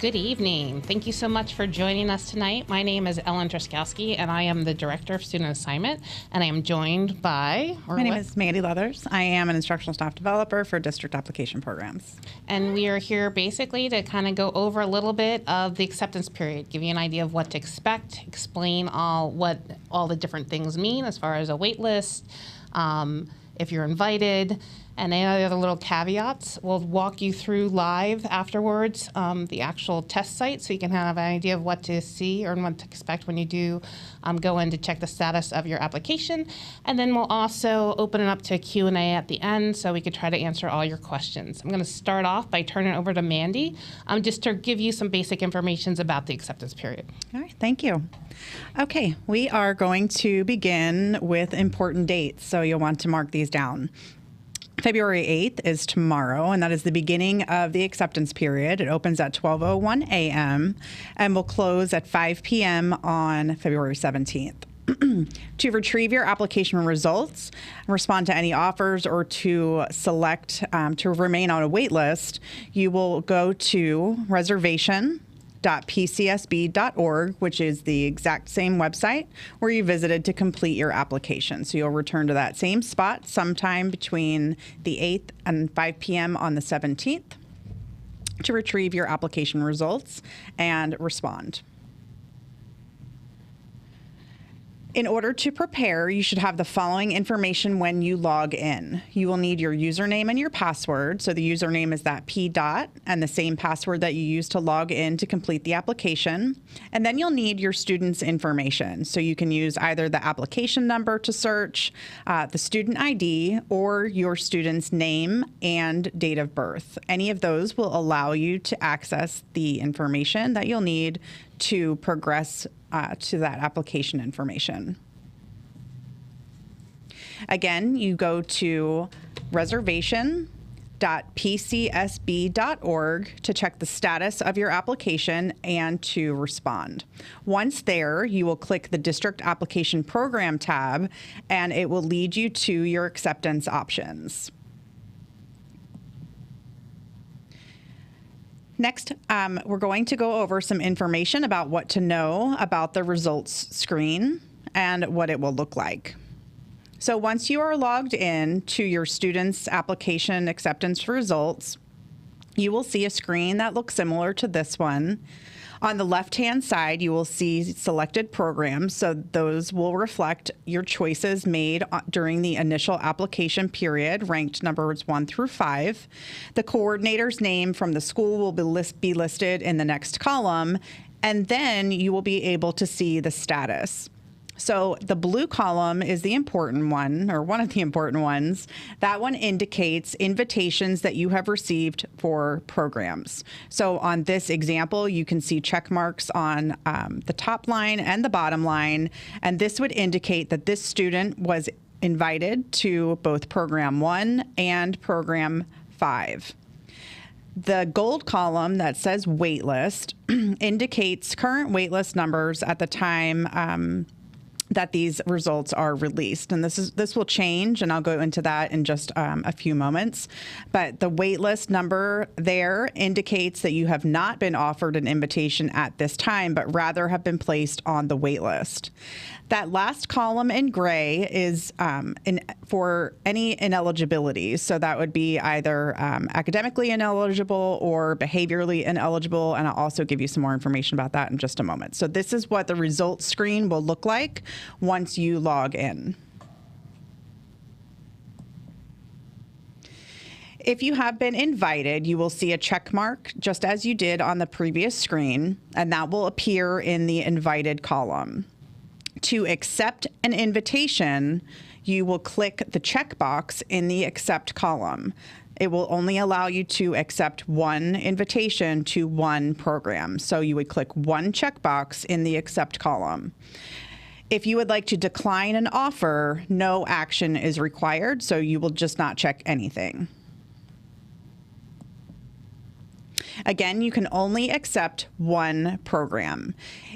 Good evening. Thank you so much for joining us tonight. My name is Ellen Truskowski, and I am the Director of Student Assignment, and I am joined by... My name is Mandy Leathers. I am an Instructional Staff Developer for District Application Programs. And we are here basically to kind of go over a little bit of the acceptance period, give you an idea of what to expect, explain what all the different things mean as far as a wait list, if you're invited, and any other little caveats. We'll walk you through live afterwards the actual test site so you can have an idea of what to see or what to expect when you do go in to check the status of your application. And then we'll also open it up to a Q&A at the end so we could try to answer all your questions. I'm going to start off by turning it over to Mandy just to give you some basic information about the acceptance period. All right, thank you. Okay, we are going to begin with important dates, so you'll want to mark these down. February 8th is tomorrow, and that is the beginning of the acceptance period. It opens at 12:01 a.m. and will close at 5 p.m. on February 17th. To retrieve your application results, respond to any offers, or to select to remain on a wait list, you will go to reservation.pcsb.org, which is the exact same website where you visited to complete your application. So you'll return to that same spot sometime between the 8th and 5 p.m. on the 17th to retrieve your application results and respond. In order to prepare, you should have the following information when you log in. You will need your username and your password. So the username is that P dot and the same password that you use to log in to complete the application. And then you'll need your student's information. So you can use either the application number to search, the student ID, or your student's name and date of birth. Any of those will allow you to access the information that you'll need to progress to that application information. Again, you go to reservation.pcsb.org to check the status of your application and to respond. Once there, you will click the District Application Program tab, and it will lead you to your acceptance options. Next, we're going to go over some information about what to know about the results screen and what it will look like. So once you are logged in to your student's application acceptance results, you will see a screen that looks similar to this one. On the left-hand side, you will see selected programs, so those will reflect your choices made during the initial application period, ranked numbers 1 through 5. The coordinator's name from the school will be listed in the next column, and then you will be able to see the status. So the blue column is the important one, or one of the important ones. That one indicates invitations that you have received for programs. So on this example, you can see check marks on the top line and the bottom line, and this would indicate that this student was invited to both Program 1 and Program 5. The gold column that says waitlist indicates current waitlist numbers at the time that these results are released. And this will change, and I'll go into that in just a few moments. But the waitlist number there indicates that you have not been offered an invitation at this time, but rather have been placed on the waitlist. That last column in gray is for any ineligibility. So that would be either academically ineligible or behaviorally ineligible, and I'll also give you some more information about that in just a moment. So this is what the results screen will look like once you log in. If you have been invited, you will see a check mark just as you did on the previous screen, and that will appear in the invited column. To accept an invitation, you will click the checkbox in the accept column. It will only allow you to accept one invitation to one program. So you would click one checkbox in the accept column. If you would like to decline an offer, no action is required, so you will just not check anything. Again, you can only accept one program.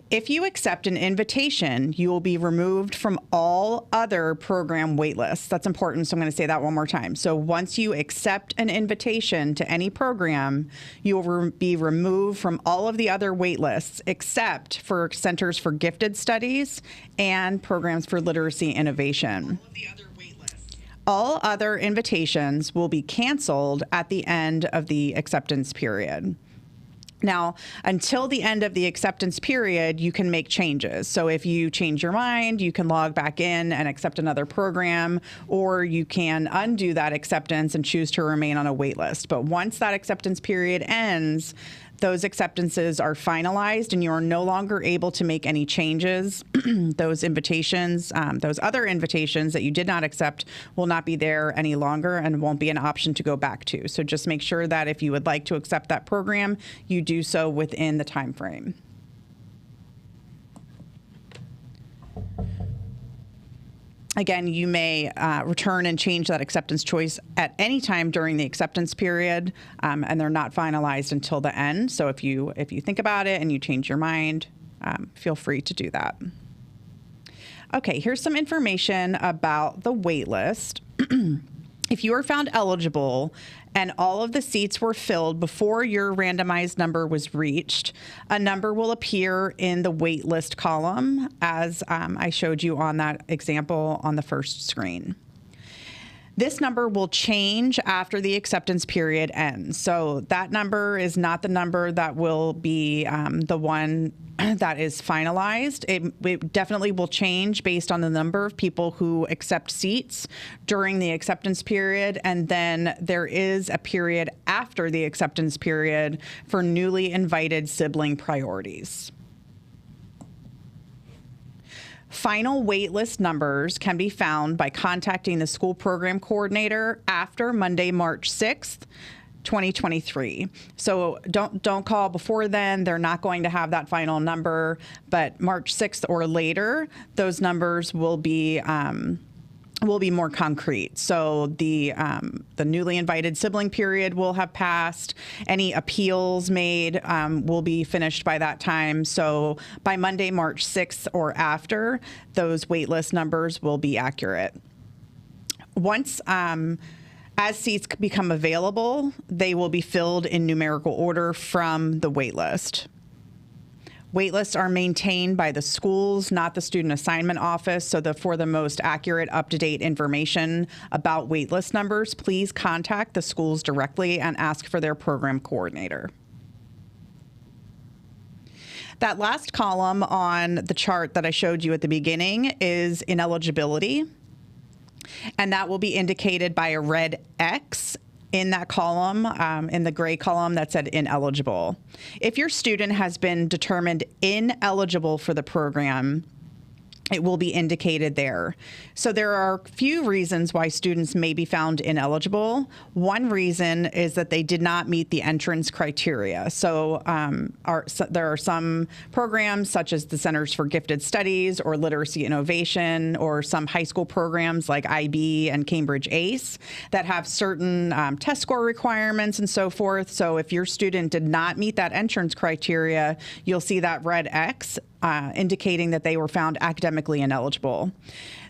If you accept an invitation, you will be removed from all other program waitlists. That's important, so I'm going to say that one more time. So once you accept an invitation to any program, you will be removed from all of the other waitlists except for Centers for Gifted Studies and programs for literacy innovation. All other invitations will be canceled at the end of the acceptance period. Now, until the end of the acceptance period, you can make changes. So if you change your mind, you can log back in and accept another program, or you can undo that acceptance and choose to remain on a wait list. But once that acceptance period ends, those acceptances are finalized and you are no longer able to make any changes. Those invitations, those other invitations that you did not accept will not be there any longer and won't be an option to go back to. So just make sure that if you would like to accept that program, you do so within the time frame. Again, you may return and change that acceptance choice at any time during the acceptance period, and they're not finalized until the end. So if you think about it and you change your mind, feel free to do that. Okay, here's some information about the wait list. If you are found eligible and all of the seats were filled before your randomized number was reached, a number will appear in the wait list column, as I showed you on that example on the first screen. This number will change after the acceptance period ends. So that number is not the number that will be the one that is finalized. It definitely will change based on the number of people who accept seats during the acceptance period. And then there is a period after the acceptance period for newly invited sibling priorities. Final waitlist numbers can be found by contacting the school program coordinator after Monday, March 6th, 2023. So don't call before then. They're not going to have that final number, but March 6th or later, those numbers will be more concrete. So the newly invited sibling period will have passed. Any appeals made will be finished by that time. So by Monday, March 6th or after, those waitlist numbers will be accurate. Once as seats become available, they will be filled in numerical order from the waitlist. Waitlists are maintained by the schools, not the student assignment office. So for the most accurate, up-to-date information about waitlist numbers, please contact the schools directly and ask for their program coordinator. That last column on the chart that I showed you at the beginning is ineligibility, and that will be indicated by a red X in that column, in the gray column that said ineligible. If your student has been determined ineligible for the program, it will be indicated there. So there are a few reasons why students may be found ineligible. One reason is that they did not meet the entrance criteria. So there are some programs such as the Centers for Gifted Studies or Literacy Innovation, or some high school programs like IB and Cambridge ACE that have certain test score requirements and so forth. So if your student did not meet that entrance criteria, you'll see that red X indicating that they were found academically ineligible.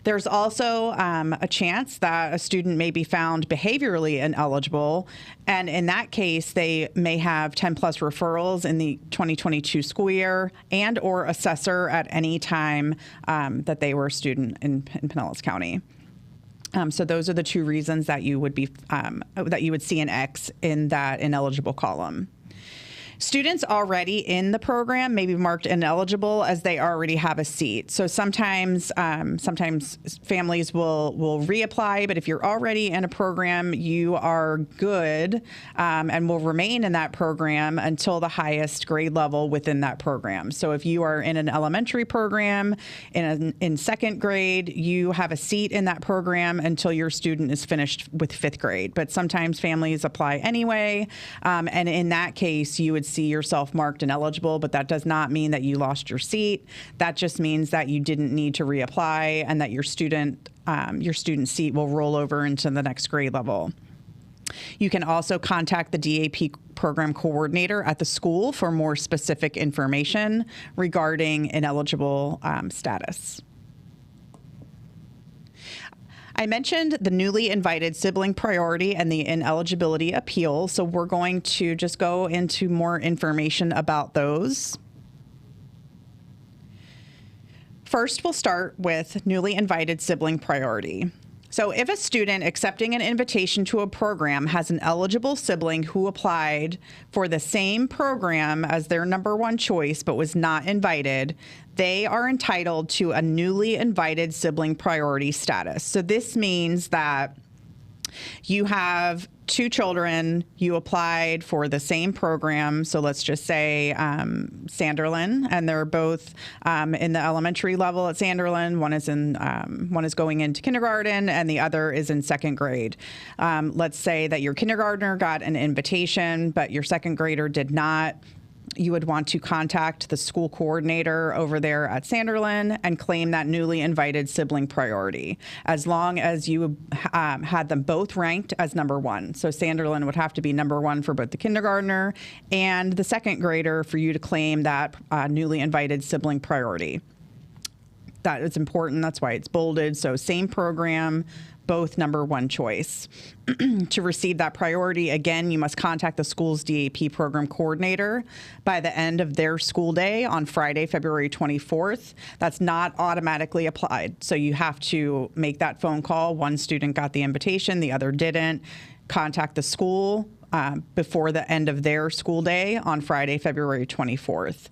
There's also a chance that a student may be found behaviorally ineligible, and in that case, they may have 10 plus referrals in the 2022 school year and or assessor at any time that they were a student in Pinellas County. So those are the two reasons that you would be that you would see an X in that ineligible column. Students already in the program may be marked ineligible as they already have a seat. So sometimes families will reapply, but if you're already in a program, you are good and will remain in that program until the highest grade level within that program. So if you are in an elementary program in second grade, you have a seat in that program until your student is finished with fifth grade. But sometimes families apply anyway, and in that case, you would see yourself marked ineligible, but that does not mean that you lost your seat. That just means that you didn't need to reapply and that your student seat will roll over into the next grade level. You can also contact the DAP program coordinator at the school for more specific information regarding ineligible status. I mentioned the newly invited sibling priority and the ineligibility appeal, so we're going to just go into more information about those. First, we'll start with newly invited sibling priority. So if a student accepting an invitation to a program has an eligible sibling who applied for the same program as their number one choice but was not invited, they are entitled to a newly invited sibling priority status. So this means that you have two children, you applied for the same program. So let's just say Sanderlin, and they're both in the elementary level at Sanderlin. One is going into kindergarten, and the other is in second grade. Let's say that your kindergartner got an invitation, but your second grader did not. You would want to contact the school coordinator over there at Sanderlin and claim that newly invited sibling priority, as long as you had them both ranked as number one. So Sanderlin would have to be number one for both the kindergartner and the second grader for you to claim that newly invited sibling priority. That is important. That's why it's bolded. So same program, both number one choice. To receive that priority, again, you must contact the school's DAP program coordinator by the end of their school day on Friday, February 24th. That's not automatically applied. So you have to make that phone call. One student got the invitation, the other didn't. Contact the school before the end of their school day on Friday, February 24th.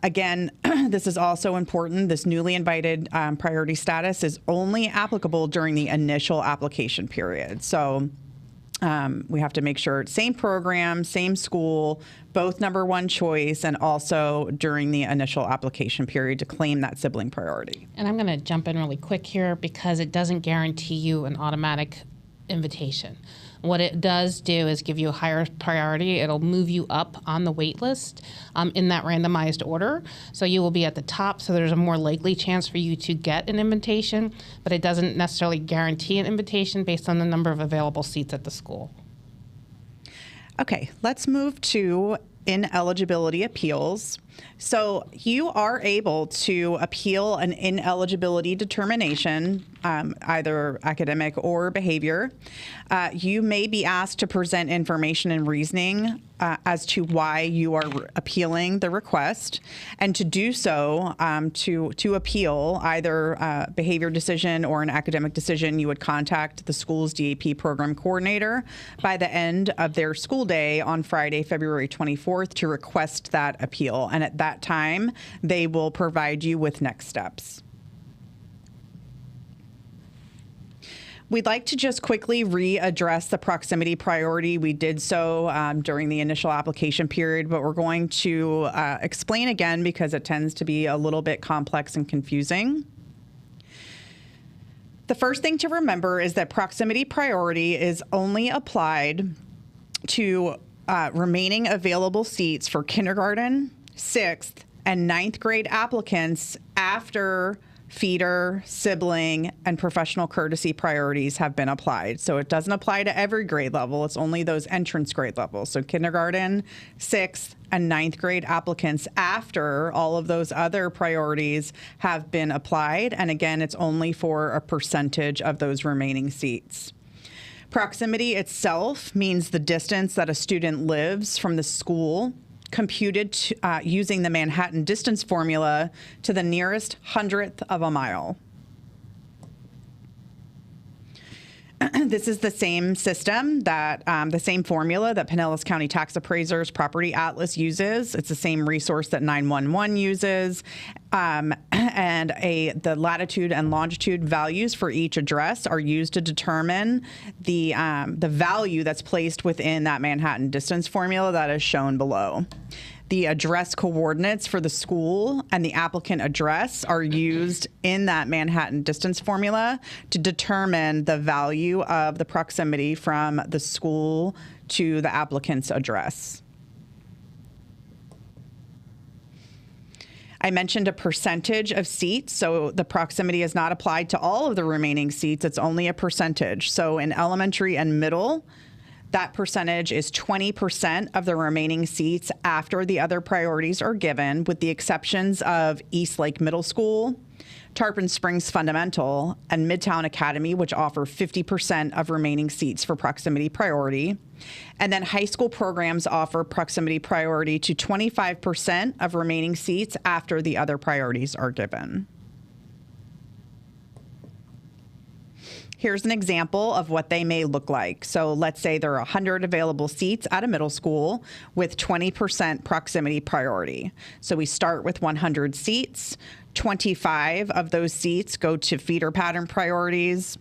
Again, this is also important. This newly invited priority status is only applicable during the initial application period. So we have to make sure it's same program, same school, both number one choice, and also during the initial application period to claim that sibling priority. And I'm going to jump in really quick here because it doesn't guarantee you an automatic invitation. What it does do is give you a higher priority. It'll move you up on the wait list in that randomized order. So you will be at the top, so there's a more likely chance for you to get an invitation, but it doesn't necessarily guarantee an invitation based on the number of available seats at the school. Okay, let's move to ineligibility appeals. So you are able to appeal an ineligibility determination, either academic or behavior. You may be asked to present information and reasoning as to why you are appealing the request, and to do so, to appeal either a behavior decision or an academic decision, you would contact the school's DAP program coordinator by the end of their school day on Friday, February 24th to request that appeal. And at that time, they will provide you with next steps. We'd like to just quickly readdress the proximity priority. We did so during the initial application period, but we're going to explain again because it tends to be a little bit complex and confusing. The first thing to remember is that proximity priority is only applied to remaining available seats for kindergarten, 6th, and 9th grade applicants after feeder, sibling, and professional courtesy priorities have been applied. So it doesn't apply to every grade level. It's only those entrance grade levels. So kindergarten, 6th, and 9th grade applicants after all of those other priorities have been applied. And again, it's only for a percentage of those remaining seats. Proximity itself means the distance that a student lives from the school, computed using the Manhattan distance formula to the nearest hundredth of a mile. This is the same system that, the same formula that Pinellas County Tax Appraiser's Property Atlas uses. It's the same resource that 911 uses. And the latitude and longitude values for each address are used to determine the value that's placed within that Manhattan distance formula that is shown below. The address coordinates for the school and the applicant address are used in that Manhattan distance formula to determine the value of the proximity from the school to the applicant's address. I mentioned a percentage of seats, so the proximity is not applied to all of the remaining seats. It's only a percentage. So in elementary and middle, That percentage is 20% of the remaining seats after the other priorities are given, with the exceptions of Eastlake Middle School, Tarpon Springs Fundamental, and Midtown Academy, which offer 50% of remaining seats for proximity priority. And then high school programs offer proximity priority to 25% of remaining seats after the other priorities are given. Here's an example of what they may look like. So let's say there are 100 available seats at a middle school with 20% proximity priority. So we start with 100 seats. 25 of those seats go to feeder pattern priorities,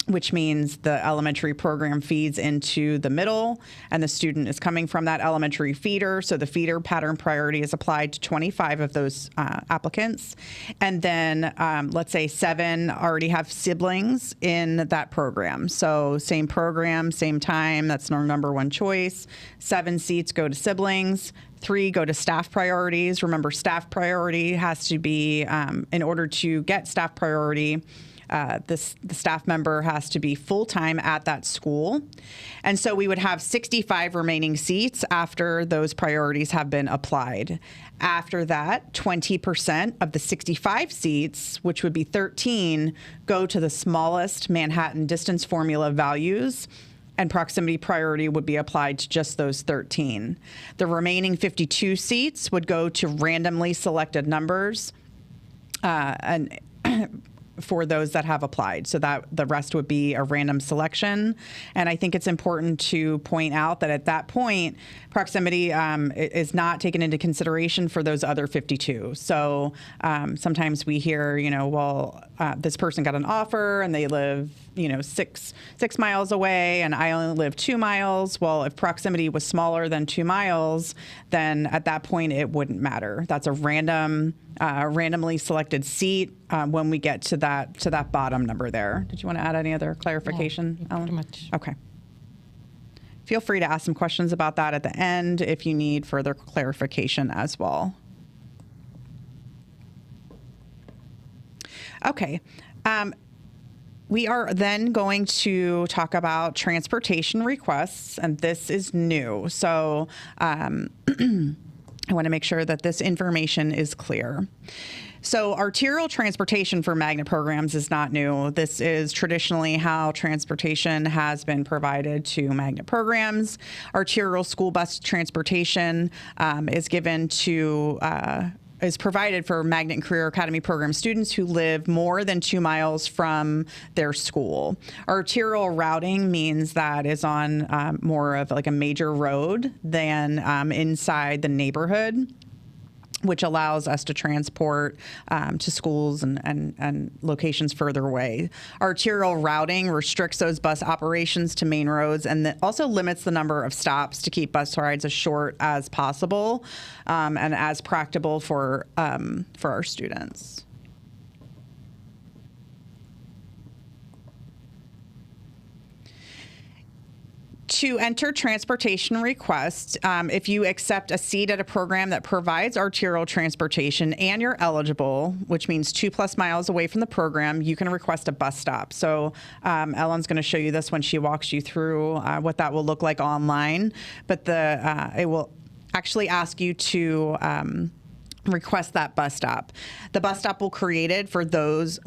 which means the elementary program feeds into the middle and the student is coming from that elementary feeder. So the feeder pattern priority is applied to 25 of those applicants. And then let's say 7 already have siblings in that program. So same program, same time, that's our number one choice. 7 seats go to siblings. 3 go to staff priorities. Remember, staff priority has to be, in order to get staff priority, the staff member has to be full-time at that school. And so we would have 65 remaining seats after those priorities have been applied. After that, 20% of the 65 seats, which would be 13, go to the smallest Manhattan distance formula values, and proximity priority would be applied to just those 13. The remaining 52 seats would go to randomly selected numbers, and for those that have applied. So that the rest would be a random selection. And I think it's important to point out that at that point, proximity is not taken into consideration for those other 52. So sometimes we hear, well, this person got an offer and they live, 6 miles away and I only live 2 miles. Well, if proximity was smaller than 2 miles, then at that point it wouldn't matter. That's a randomly selected seat when we get to that bottom number there. Did you want to add any other clarification, Ellen? Pretty much. Okay. Feel free to ask some questions about that at the end if you need further clarification as well. Okay. We are then going to talk about transportation requests, and this is new. So I want to make sure that this information is clear. So arterial transportation for magnet programs is not new. This is traditionally how transportation has been provided to magnet programs. Arterial school bus transportation is provided for Magnet and Career Academy program students who live more than 2 miles from their school. Arterial routing means that is on more of like a major road than inside the neighborhood, which allows us to transport to schools and locations further away. Arterial routing restricts those bus operations to main roads and also limits the number of stops to keep bus rides as short as possible and as practicable for our students. To enter transportation requests, if you accept a seat at a program that provides arterial transportation and you're eligible, which means 2+ miles away from the program, you can request a bus stop. So Ellen's going to show you this when she walks you through what that will look like online. But it will actually ask you to request that bus stop. The bus stop will be created for those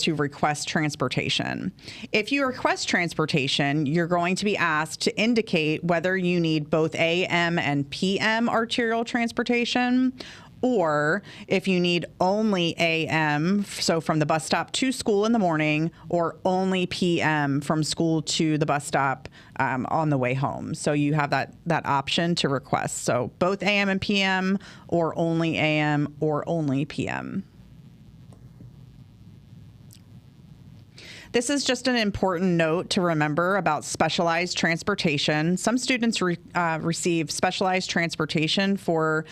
who request transportation. If you request transportation, you're going to be asked to indicate whether you need both AM and PM arterial transportation, or if you need only AM, so from the bus stop to school in the morning, or only PM from school to the bus stop on the way home. So you have that option to request. So both AM and PM, or only AM, or only PM. This is just an important note to remember about specialized transportation. Some students receive specialized transportation for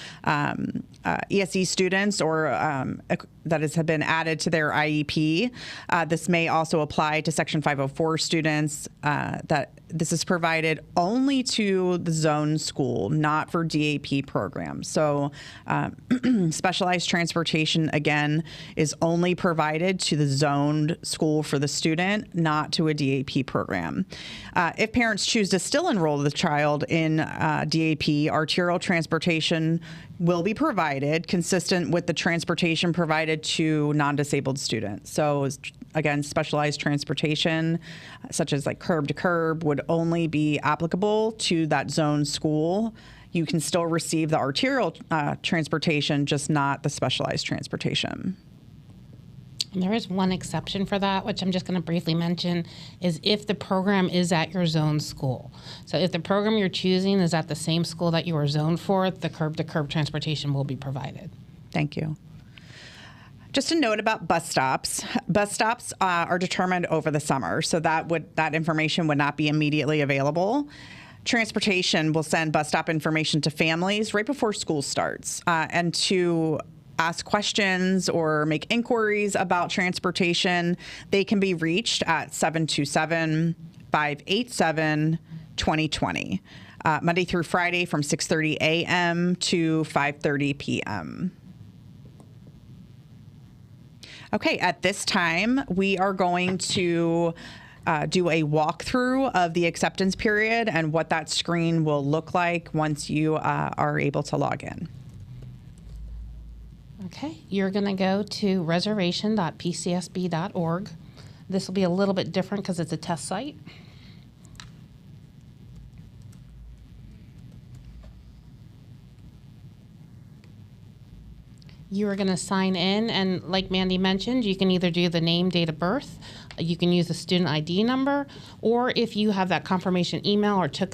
ESE students or that have been added to their IEP. This may also apply to Section 504 students that this is provided only to the zone school, not for DAP programs. So specialized transportation, again, is only provided to the zoned school for the student, not to a DAP program. If parents choose to still enroll the child in DAP, arterial transportation will be provided consistent with the transportation provided to non-disabled students. So again, specialized transportation, such as like curb to curb, would only be applicable to that zone school. You can still receive the arterial transportation, just not the specialized transportation. And there is one exception for that, which I'm just going to briefly mention, is if the program is at your zone school. So if the program you're choosing is at the same school that you are zoned for, the curb-to-curb transportation will be provided. Thank you. Just a note about bus stops. Bus stops are determined over the summer, so that information would not be immediately available. Transportation will send bus stop information to families right before school starts, and to ask questions or make inquiries about transportation, they can be reached at 727-587-2020, Monday through Friday from 6:30 a.m. to 5:30 p.m. Okay, at this time, we are going to do a walkthrough of the acceptance period and what that screen will look like once you are able to log in. Okay, you're going to go to reservation.pcsb.org. This will be a little bit different because it's a test site. You are going to sign in, and like Mandy mentioned, you can either do the name, date of birth, you can use the student ID number, or if you have that confirmation email or took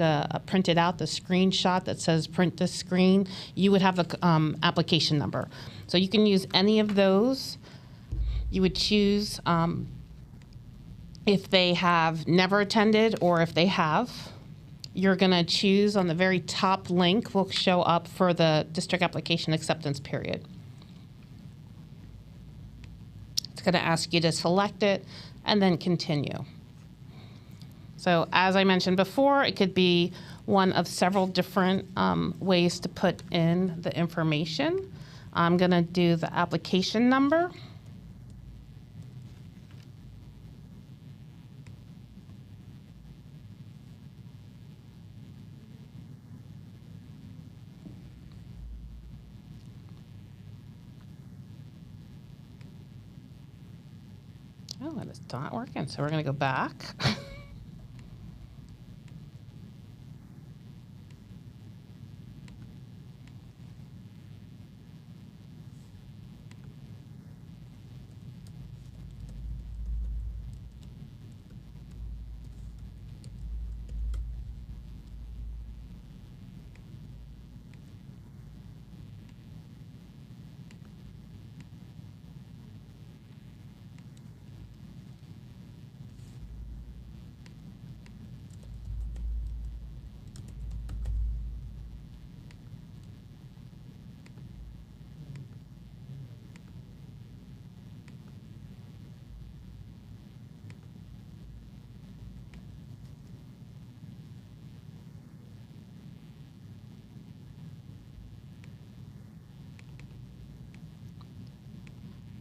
printed out the screenshot that says print this screen, you would have the application number. So you can use any of those. You would choose if they have never attended or if they have. You're going to choose on the very top link will show up for the district application acceptance period. It's going to ask you to select it and then continue. So as I mentioned before, it could be one of several different ways to put in the information. I'm going to do the application number. Oh, it's not working, so we're going to go back.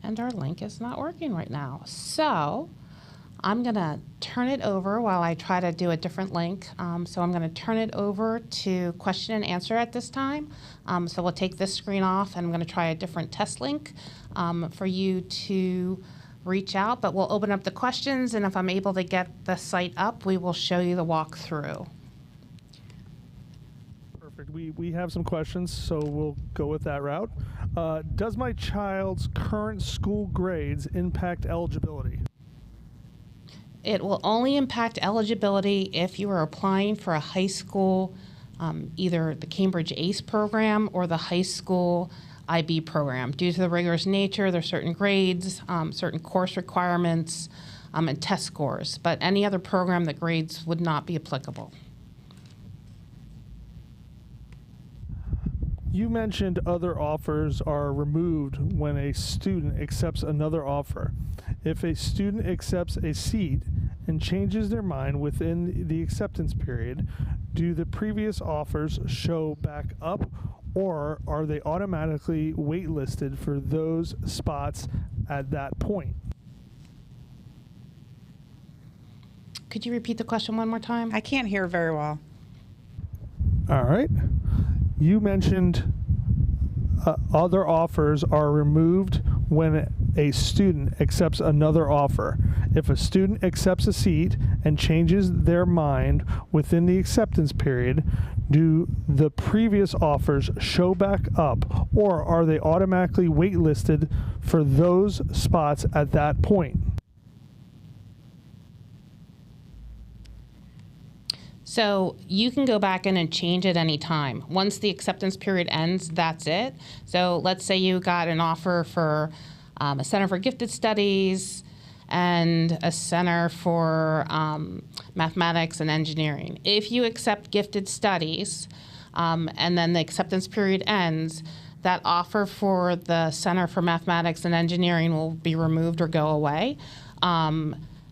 And our link is not working right now. So I'm going to turn it over while I try to do a different link. So I'm going to turn it over to question and answer at this time. So we'll take this screen off and I'm going to try a different test link for you to reach out. But we'll open up the questions, and if I'm able to get the site up, we will show you the walkthrough. Perfect. We have some questions, so we'll go with that route. Does my child's current school grades impact eligibility? It will only impact eligibility if you are applying for a high school, either the Cambridge ACE program or the high school IB program. Due to the rigorous nature, there are certain grades, certain course requirements, and test scores. But any other program, the grades would not be applicable. You mentioned other offers are removed when a student accepts another offer. If a student accepts a seat and changes their mind within the acceptance period, do the previous offers show back up, or are they automatically waitlisted for those spots at that point? Could you repeat the question one more time? I can't hear very well. All right. You mentioned other offers are removed when a student accepts another offer. If a student accepts a seat and changes their mind within the acceptance period, do the previous offers show back up, or are they automatically waitlisted for those spots at that point? So you can go back in and change at any time. Once the acceptance period ends, that's it. So let's say you got an offer for a Center for Gifted Studies and a Center for Mathematics and Engineering. If you accept Gifted Studies and then the acceptance period ends, that offer for the Center for Mathematics and Engineering will be removed or go away.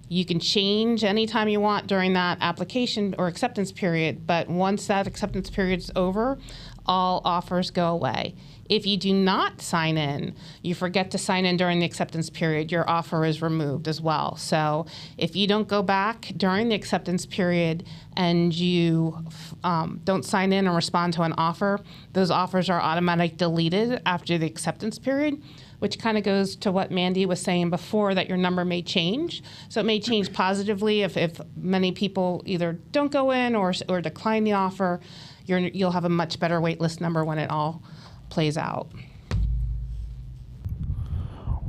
You can change anytime you want during that application or acceptance period, but once that acceptance period is over, all offers go away. If you do not sign in, you forget to sign in during the acceptance period, your offer is removed as well. So if you don't go back during the acceptance period and you don't sign in or respond to an offer, those offers are automatically deleted after the acceptance period, which kind of goes to what Mandy was saying before, that your number may change. So it may change positively if many people either don't go in or decline the offer. You'll have a much better wait list number when it all plays out.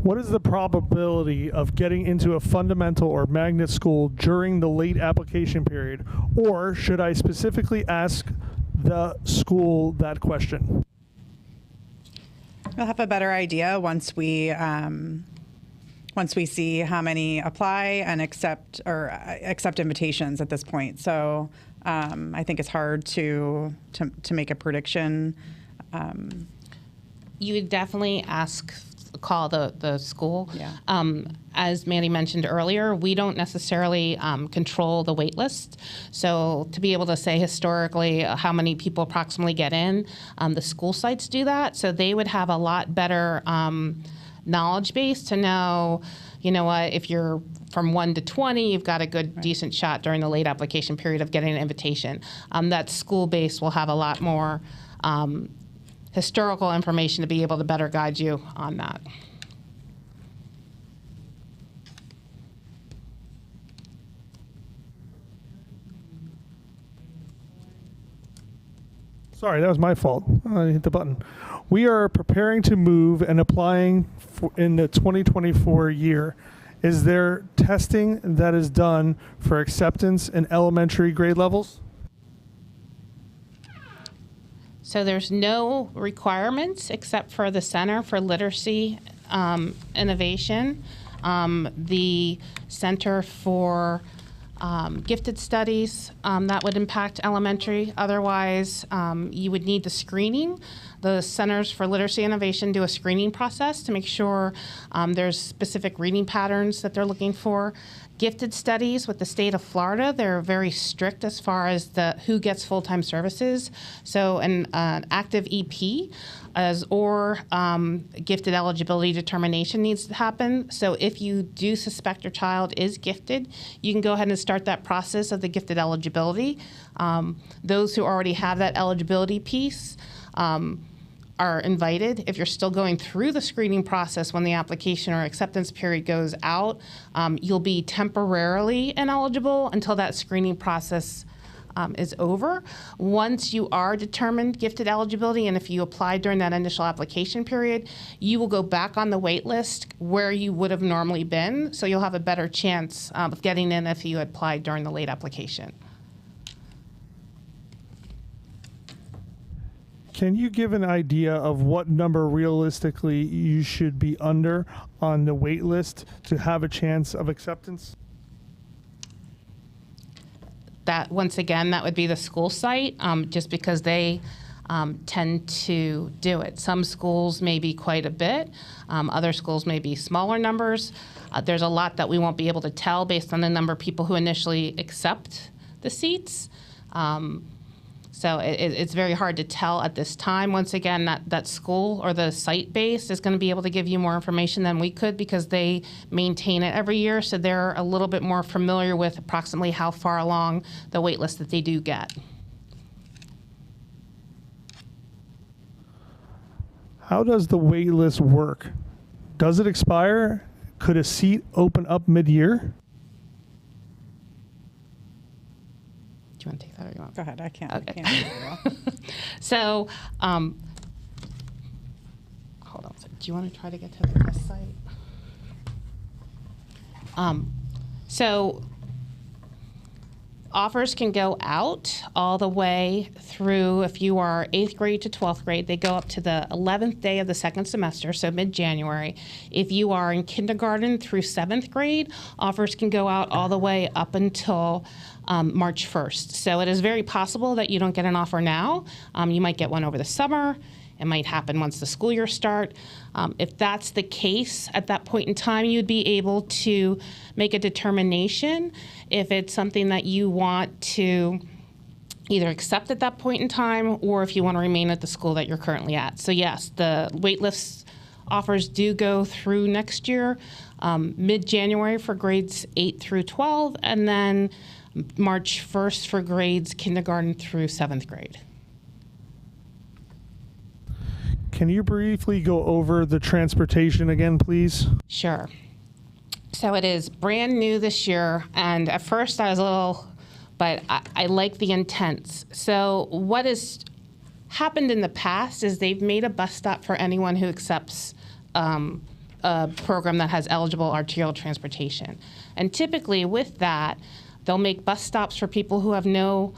What is the probability of getting into a fundamental or magnet school during the late application period? Or should I specifically ask the school that question? We'll have a better idea once we see how many apply and accept invitations at this point. So I think it's hard to make a prediction. You would definitely call the school. Yeah. As Mandy mentioned earlier, we don't necessarily control the wait list. So to be able to say historically how many people approximately get in, the school sites do that. So they would have a lot better knowledge base to know, you know what, if you're from 1 to 20, you've got a good, decent shot during the late application period of getting an invitation. That school base will have a lot more historical information to be able to better guide you on that. Sorry, that was my fault. I hit the button. We are preparing to move and applying in the 2024 year. Is there testing that is done for acceptance in elementary grade levels? So there's no requirements except for the Center for Literacy Innovation, the Center for Gifted Studies, that would impact elementary. Otherwise, you would need the screening. The Centers for Literacy Innovation do a screening process to make sure there's specific reading patterns that they're looking for. Gifted Studies with the state of Florida, they're very strict as far as who gets full-time services. So an active EP or gifted eligibility determination needs to happen. So if you do suspect your child is gifted, you can go ahead and start that process of the gifted eligibility. Those who already have that eligibility piece are invited. If you're still going through the screening process when the application or acceptance period goes out, you'll be temporarily ineligible until that screening process is over. Once you are determined gifted eligibility, and if you apply during that initial application period, you will go back on the wait list where you would have normally been, so you'll have a better chance of getting in if you applied during the late application. Can you give an idea of what number realistically you should be under on the wait list to have a chance of acceptance? That, once again, that would be the school site, just because they tend to do it. Some schools may be quite a bit. Other schools may be smaller numbers. There's a lot that we won't be able to tell based on the number of people who initially accept the seats. So it's very hard to tell at this time. Once again, that school or the site base is going to be able to give you more information than we could because they maintain it every year. So they're a little bit more familiar with approximately how far along the wait list that they do get. How does the wait list work? Does it expire? Could a seat open up mid-year? Do you want to take that or you want? Go ahead. I can't. Okay. I can't hear you well. So, hold on. Do you want to try to get to the test site? So, offers can go out all the way through, if you are 8th grade to 12th grade, they go up to the 11th day of the second semester, so mid-January. If you are in kindergarten through 7th grade, offers can go out all the way up until March 1st. So it is very possible that you don't get an offer now. You might get one over the summer. It might happen once the school year starts. If that's the case, at that point in time, you'd be able to make a determination if it's something that you want to either accept at that point in time or if you want to remain at the school that you're currently at. So yes, the waitlist offers do go through next year, mid-January for grades 8 through 12, and then March 1st for grades kindergarten through 7th grade. Can you briefly go over the transportation again, please? Sure. So it is brand new this year, and at first I was a little, but I like the intents. So what has happened in the past is they've made a bus stop for anyone who accepts a program that has eligible arterial transportation. And typically with that, they'll make bus stops for people who have no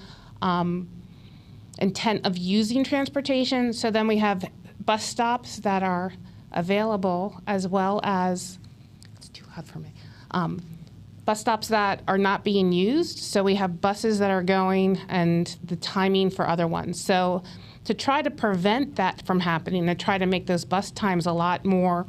intent of using transportation. So then we have bus stops that are available, as well as, it's too loud for me, bus stops that are not being used. So we have buses that are going and the timing for other ones. So to try to prevent that from happening, to try to make those bus times a lot more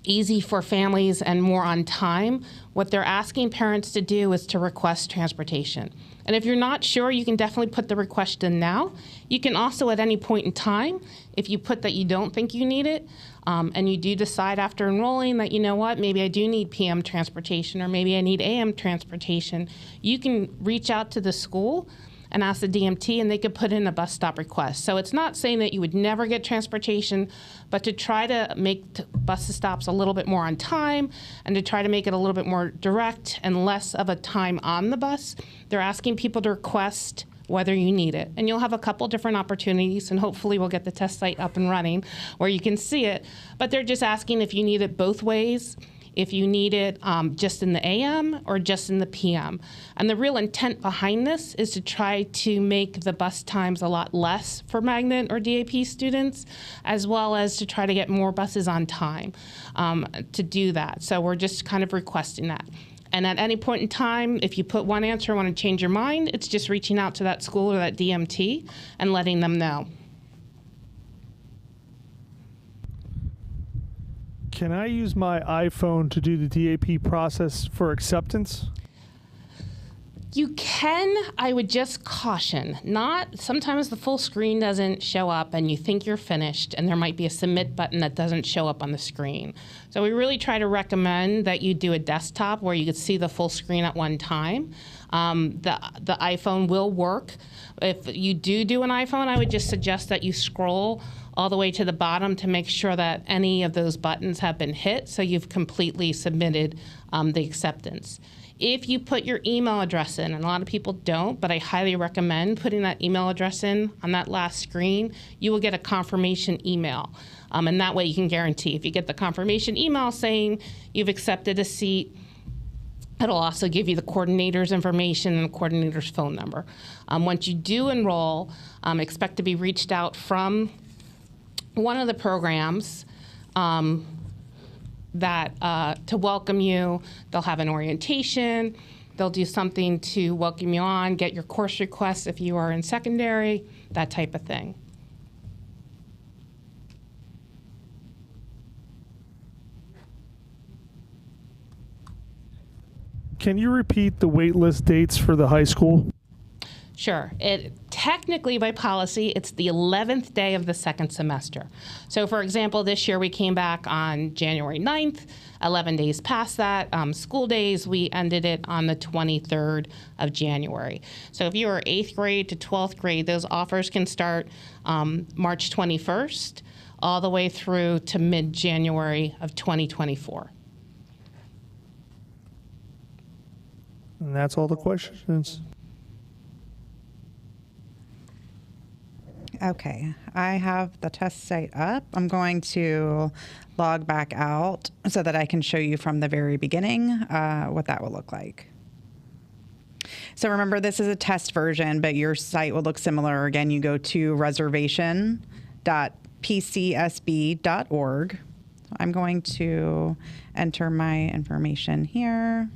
easy for families and more on time, what they're asking parents to do is to request transportation. And if you're not sure, you can definitely put the request in now. You can also at any point in time, if you put that you don't think you need it, and you do decide after enrolling that, you know what, maybe I do need PM transportation or maybe I need AM transportation, you can reach out to the school and ask the DMT, and they could put in a bus stop request. So it's not saying that you would never get transportation, but to try to make bus stops a little bit more on time and to try to make it a little bit more direct and less of a time on the bus, they're asking people to request whether you need it. And you'll have a couple different opportunities, and hopefully we'll get the test site up and running where you can see it. But they're just asking if you need it both ways, if you need it just in the AM or just in the PM. And the real intent behind this is to try to make the bus times a lot less for magnet or DAP students, as well as to try to get more buses on time to do that. So we're just kind of requesting that. And at any point in time, if you put one answer and want to change your mind, it's just reaching out to that school or that DMT and letting them know. Can I use my iPhone to do the DAP process for acceptance? You can. I would just caution. Sometimes the full screen doesn't show up and you think you're finished and there might be a submit button that doesn't show up on the screen. So we really try to recommend that you do a desktop where you could see the full screen at one time. The iPhone will work. If you do an iPhone, I would just suggest that you scroll all the way to the bottom to make sure that any of those buttons have been hit, so you've completely submitted the acceptance. If you put your email address in, and a lot of people don't, but I highly recommend putting that email address in on that last screen, you will get a confirmation email. And that way you can guarantee if you get the confirmation email saying you've accepted a seat, it'll also give you the coordinator's information and the coordinator's phone number. Once you do enroll, expect to be reached out from one of the programs that to welcome you. They'll have an orientation. They'll do something to welcome you on, get your course requests if you are in secondary, that type of thing. Can you repeat the waitlist dates for the high school? Sure. Technically, by policy, it's the 11th day of the second semester. So, for example, this year we came back on January 9th, 11 days past that. School days, we ended it on the 23rd of January. So if you are 8th grade to 12th grade, those offers can start March 21st all the way through to mid-January of 2024. And that's all the questions. Okay, I have the test site up. I'm going to log back out so that I can show you from the very beginning what that will look like. So remember, this is a test version, but your site will look similar. Again, you go to reservation.pcsb.org. I'm going to enter my information here.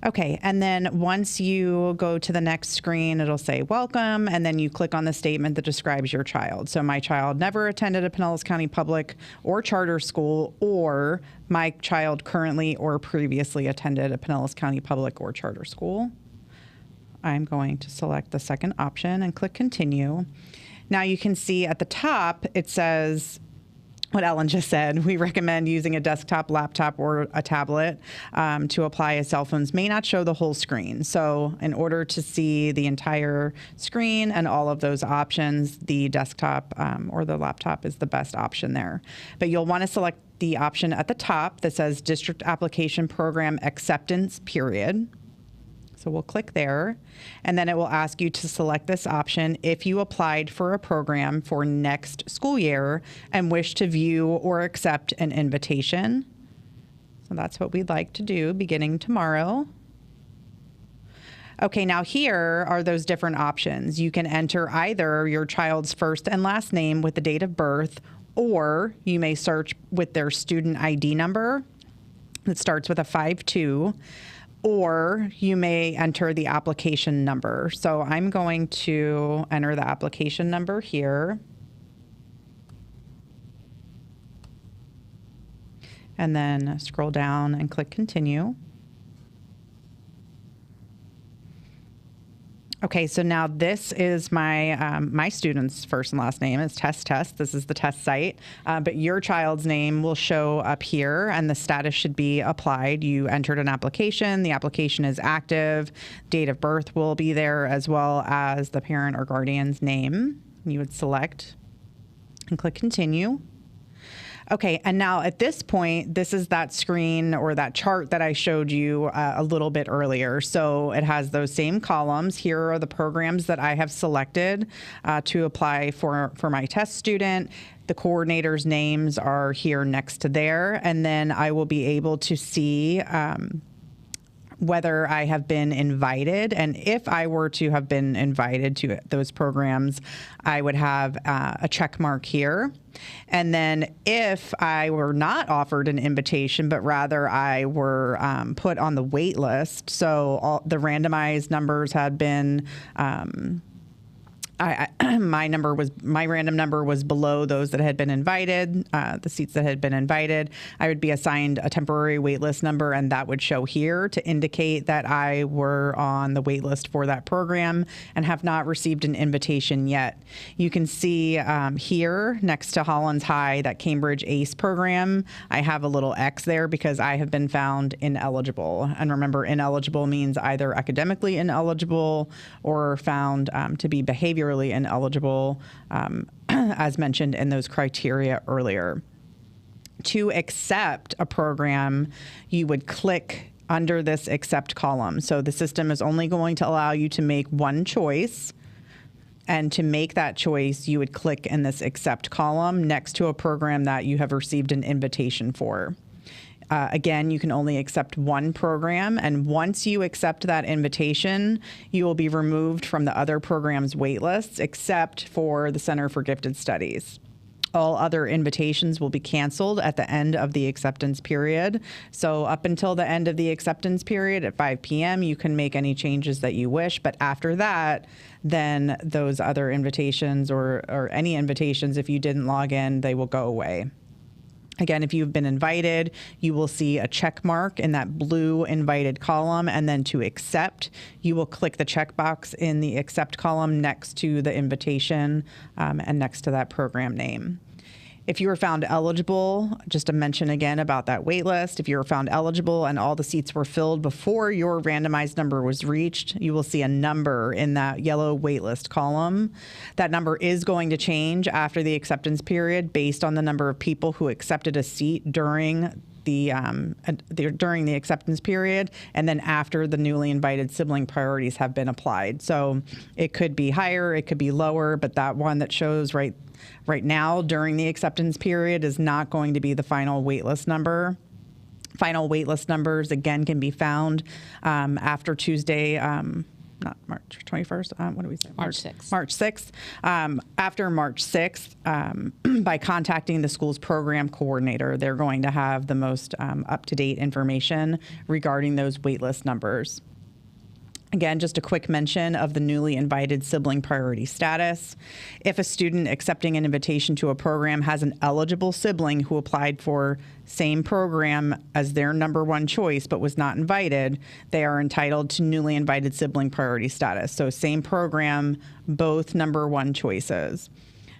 Okay, and then once you go to the next screen, it'll say welcome, and then you click on the statement that describes your child. So my child never attended a Pinellas County public or charter school, or my child currently or previously attended a Pinellas County public or charter school. I'm going to select the second option and click continue. Now you can see at the top, it says what Ellen just said. We recommend using a desktop, laptop, or a tablet to apply, as cell phones may not show the whole screen. So in order to see the entire screen and all of those options, the desktop or the laptop is the best option there. But you'll want to select the option at the top that says District Application Program Acceptance Period. So we'll click there, and then it will ask you to select this option if you applied for a program for next school year and wish to view or accept an invitation. So that's what we'd like to do beginning tomorrow. Okay, now here are those different options. You can enter either your child's first and last name with the date of birth, or you may search with their student ID number that starts with a 52. Or you may enter the application number. So I'm going to enter the application number here. And then scroll down and click continue. Okay, so now this is my my student's first and last name. It's test. This is the test site, but your child's name will show up here, and the status should be applied. You entered an application. The application is active. Date of birth will be there, as well as the parent or guardian's name. You would select and click continue. Okay, and now at this point, this is that screen or that chart that I showed you a little bit earlier. So it has those same columns. Here are the programs that I have selected to apply for my test student. The coordinators' names are here next to there, and then I will be able to see whether I have been invited. And if I were to have been invited to those programs, I would have a check mark here. And then if I were not offered an invitation, but rather I were put on the wait list, so all the randomized numbers had been my random number was below those that had been invited, the seats that had been invited. I would be assigned a temporary waitlist number, and that would show here to indicate that I were on the waitlist for that program and have not received an invitation yet. You can see here next to Hollins High, that Cambridge ACE program, I have a little X there because I have been found ineligible. And remember, ineligible means either academically ineligible or found to be behaviorally ineligible, as mentioned in those criteria earlier. To accept a program, you would click under this accept column. So the system is only going to allow you to make one choice. And to make that choice, you would click in this accept column next to a program that you have received an invitation for. Again, you can only accept one program, and once you accept that invitation, you will be removed from the other program's wait lists, except for the Center for Gifted Studies. All other invitations will be canceled at the end of the acceptance period. So up until the end of the acceptance period at 5 p.m., you can make any changes that you wish. But after that, then those other invitations or any invitations, if you didn't log in, they will go away. Again, if you've been invited, you will see a check mark in that blue invited column, and then to accept, you will click the checkbox in the accept column next to the invitation and next to that program name. If you were found eligible, just to mention again about that wait list, if you were found eligible and all the seats were filled before your randomized number was reached, you will see a number in that yellow wait list column. That number is going to change after the acceptance period based on the number of people who accepted a seat during the acceptance period, and then after the newly invited sibling priorities have been applied. So it could be higher, it could be lower, but that one that shows right now during the acceptance period is not going to be the final waitlist number. Final waitlist numbers, again, can be found after Tuesday, not March 21st. What do we say? March 6th. March 6th. After March 6th, by contacting the school's program coordinator, they're going to have the most up-to-date information regarding those waitlist numbers. Again, just a quick mention of the newly invited sibling priority status. If a student accepting an invitation to a program has an eligible sibling who applied for same program as their number one choice but was not invited, they are entitled to newly invited sibling priority status. So same program, both number one choices.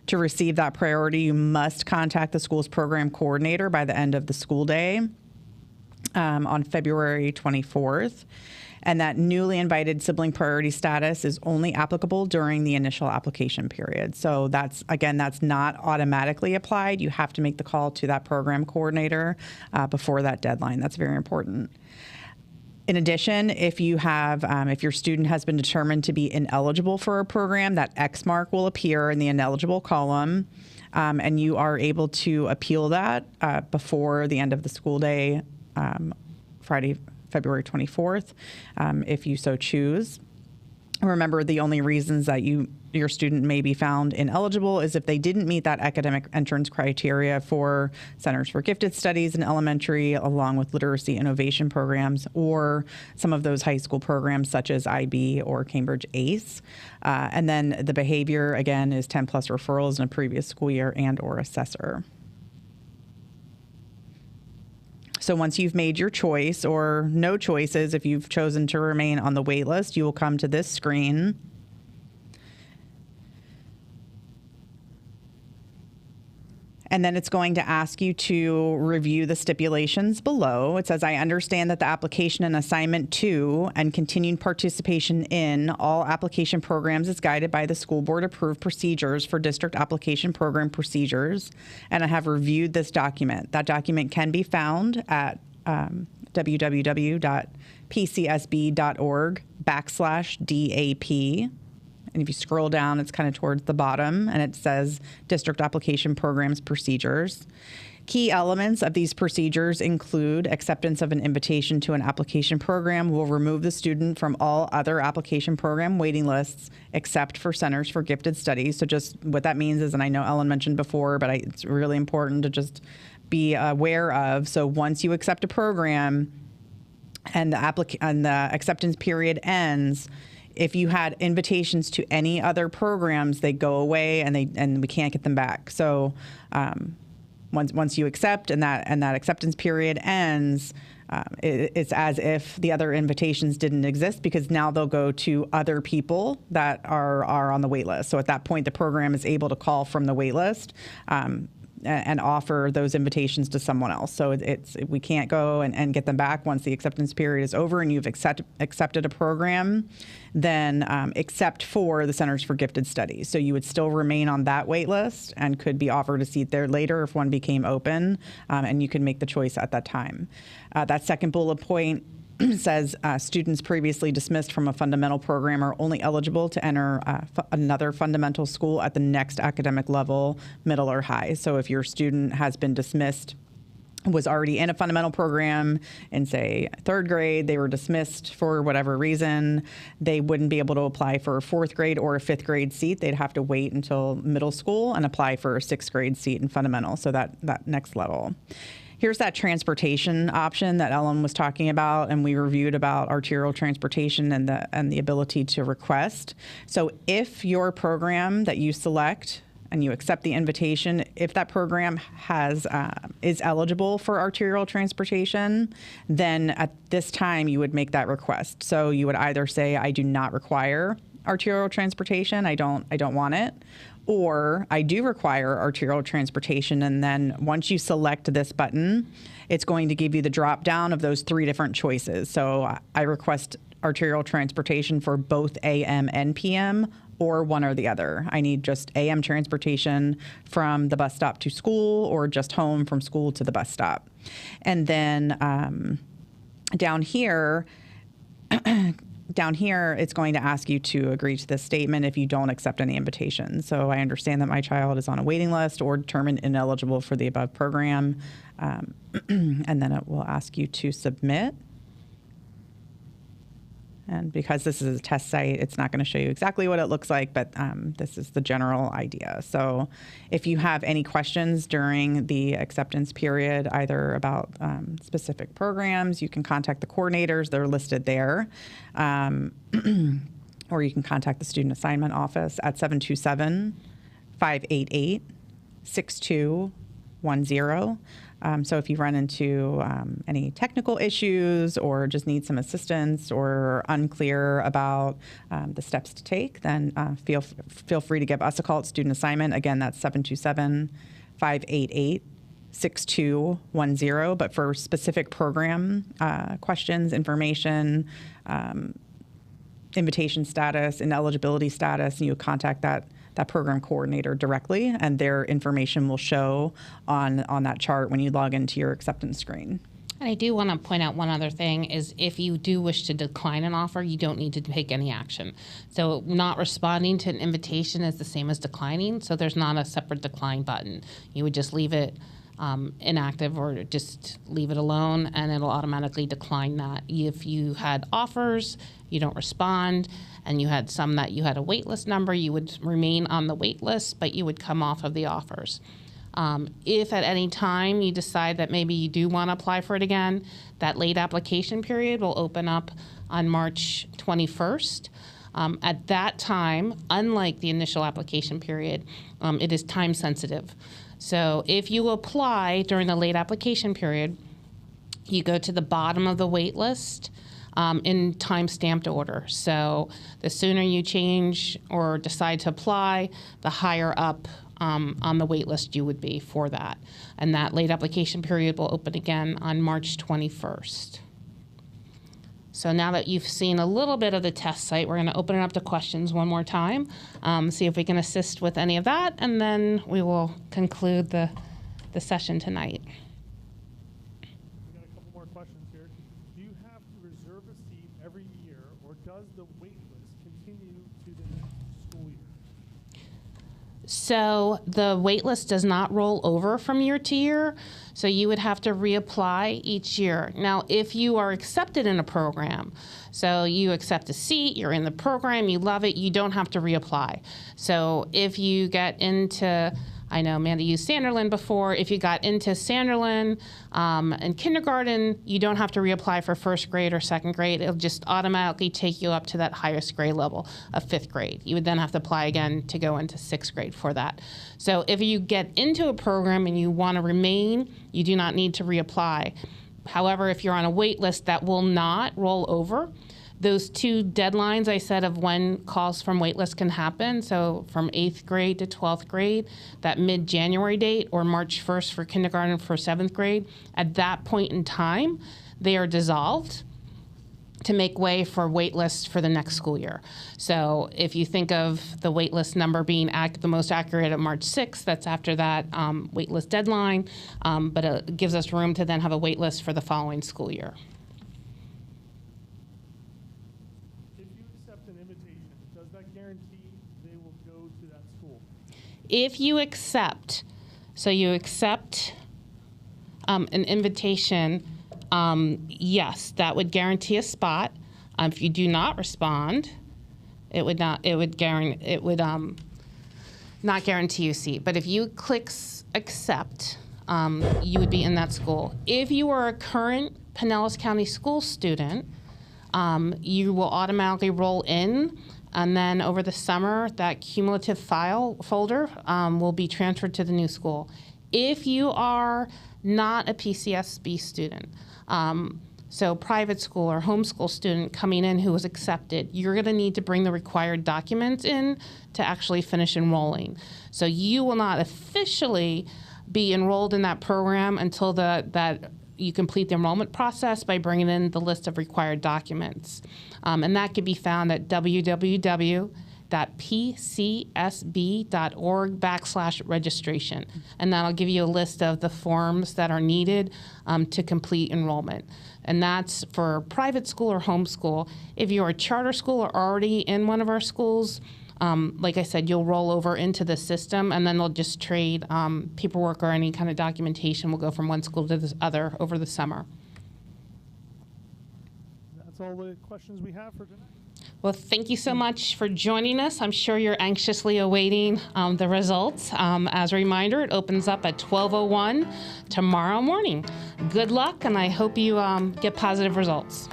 To receive that priority, you must contact the school's program coordinator by the end of the school day on February 24th. And that newly invited sibling priority status is only applicable during the initial application period. So that's not automatically applied. You have to make the call to that program coordinator before that deadline. That's very important. In addition, if your student has been determined to be ineligible for a program, that X mark will appear in the ineligible column, and you are able to appeal that before the end of the school day, Friday, February 24th, if you so choose. Remember, the only reasons that your student may be found ineligible is if they didn't meet that academic entrance criteria for Centers for Gifted Studies in elementary, along with literacy innovation programs, or some of those high school programs such as IB or Cambridge ACE. And then the behavior, again, is 10 plus referrals in a previous school year and or assessor. So once you've made your choice, or no choices, if you've chosen to remain on the wait list, you will come to this screen. And then it's going to ask you to review the stipulations below. It says, I understand that the application and assignment to and continued participation in all application programs is guided by the school board approved procedures for district application program procedures. And I have reviewed this document. That document can be found at www.pcsb.org/DAP. And if you scroll down, it's kind of towards the bottom, and it says District Application Programs Procedures. Key elements of these procedures include acceptance of an invitation to an application program will remove the student from all other application program waiting lists except for Centers for Gifted Studies. So just what that means is, and I know Ellen mentioned before, but it's really important to just be aware of. So once you accept a program and the acceptance period ends, if you had invitations to any other programs, they go away and we can't get them back. So once you accept and that acceptance period ends, it's as if the other invitations didn't exist, because now they'll go to other people that are on the wait list. So at that point, the program is able to call from the wait list and offer those invitations to someone else. So we can't go and get them back once the acceptance period is over and you've accepted a program, then except for the Centers for Gifted Studies. So you would still remain on that wait list and could be offered a seat there later if one became open, and you can make the choice at that time. That second bullet point says students previously dismissed from a fundamental program are only eligible to enter another fundamental school at the next academic level, middle or high. So if your student has been dismissed, was already in a fundamental program in, say, third grade, they were dismissed for whatever reason, they wouldn't be able to apply for a fourth grade or a fifth grade seat. They'd have to wait until middle school and apply for a sixth grade seat in fundamental, so that next level. Here's that transportation option that Ellen was talking about, and we reviewed about arterial transportation and the ability to request. So if your program that you select and you accept the invitation, if that program has is eligible for arterial transportation, then at this time you would make that request. So you would either say, I do not require arterial transportation, I don't want it, or I do require arterial transportation. And then once you select this button, it's going to give you the drop down of those 3 different choices. So I request arterial transportation for both AM and PM, or one or the other. I need just AM transportation from the bus stop to school, or just home from school to the bus stop. And then down here, it's going to ask you to agree to this statement if you don't accept any invitations. So I understand that my child is on a waiting list or determined ineligible for the above program. And then it will ask you to submit. And because this is a test site, it's not going to show you exactly what it looks like, but this is the general idea. So if you have any questions during the acceptance period, either about specific programs, you can contact the coordinators. They're listed there. Or you can contact the Student Assignment Office at 727-588-6210. So if you run into any technical issues or just need some assistance or unclear about the steps to take, then feel free to give us a call at Student Assignment. Again, that's 727-588-6210. But for specific program questions, information, invitation status, ineligibility status, and you contact that program coordinator directly, and their information will show on that chart when you log into your acceptance screen. And I do want to point out one other thing is if you do wish to decline an offer, you don't need to take any action. So not responding to an invitation is the same as declining, so there's not a separate decline button. You would just leave it inactive or just leave it alone, and it'll automatically decline that. If you had offers, you don't respond, and you had some that you had a wait list number, you would remain on the wait list, but you would come off of the offers. If at any time you decide that maybe you do want to apply for it again, that late application period will open up on March 21st. At that time, unlike the initial application period, it is time sensitive. So if you apply during the late application period, you go to the bottom of the wait list in time-stamped order. So the sooner you change or decide to apply, the higher up on the wait list you would be for that. And that late application period will open again on March 21st. So now that you've seen a little bit of the test site, we're going to open it up to questions one more time, see if we can assist with any of that, and then we will conclude the session tonight. We got a couple more questions here. Do you have to reserve a seat every year, or does the wait list continue to the next school year? So the wait list does not roll over from year to year, so you would have to reapply each year. Now, if you are accepted in a program, so you accept a seat, you're in the program, you love it, you don't have to reapply. So if you get into, I know Amanda used Sanderlin before, if you got into Sanderlin in kindergarten, you don't have to reapply for first grade or second grade. It'll just automatically take you up to that highest grade level of 5th grade. You would then have to apply again to go into 6th grade for that. So if you get into a program and you want to remain, you do not need to reapply. However, if you're on a wait list, that will not roll over. Those 2 deadlines I said of when calls from waitlist can happen, so from 8th grade to 12th grade, that mid-January date, or March 1st for kindergarten for 7th grade, at that point in time, they are dissolved to make way for waitlist for the next school year. So if you think of the waitlist number being the most accurate at March 6th, that's after that waitlist deadline, but it gives us room to then have a waitlist for the following school year. If you accept, so you accept an invitation, yes, that would guarantee a spot. If you do not respond, it would not guarantee you a seat. But if you click accept, you would be in that school. If you are a current Pinellas County school student, you will automatically roll in And then over the summer, that cumulative file folder will be transferred to the new school. If you are not a PCSB student, so private school or homeschool student coming in who was accepted, you're going to need to bring the required documents in to actually finish enrolling. So you will not officially be enrolled in that program until that you complete the enrollment process by bringing in the list of required documents. And that can be found at www.pcsb.org/registration. And that'll give you a list of the forms that are needed to complete enrollment. And that's for private school or homeschool. If you're a charter school or already in one of our schools, like I said, you'll roll over into the system, and then they'll just trade paperwork or any kind of documentation will go from one school to the other over the summer. That's all the questions we have for tonight. Well, thank you so much for joining us. I'm sure you're anxiously awaiting the results. As a reminder, it opens up at 12:01 tomorrow morning. Good luck, and I hope you get positive results.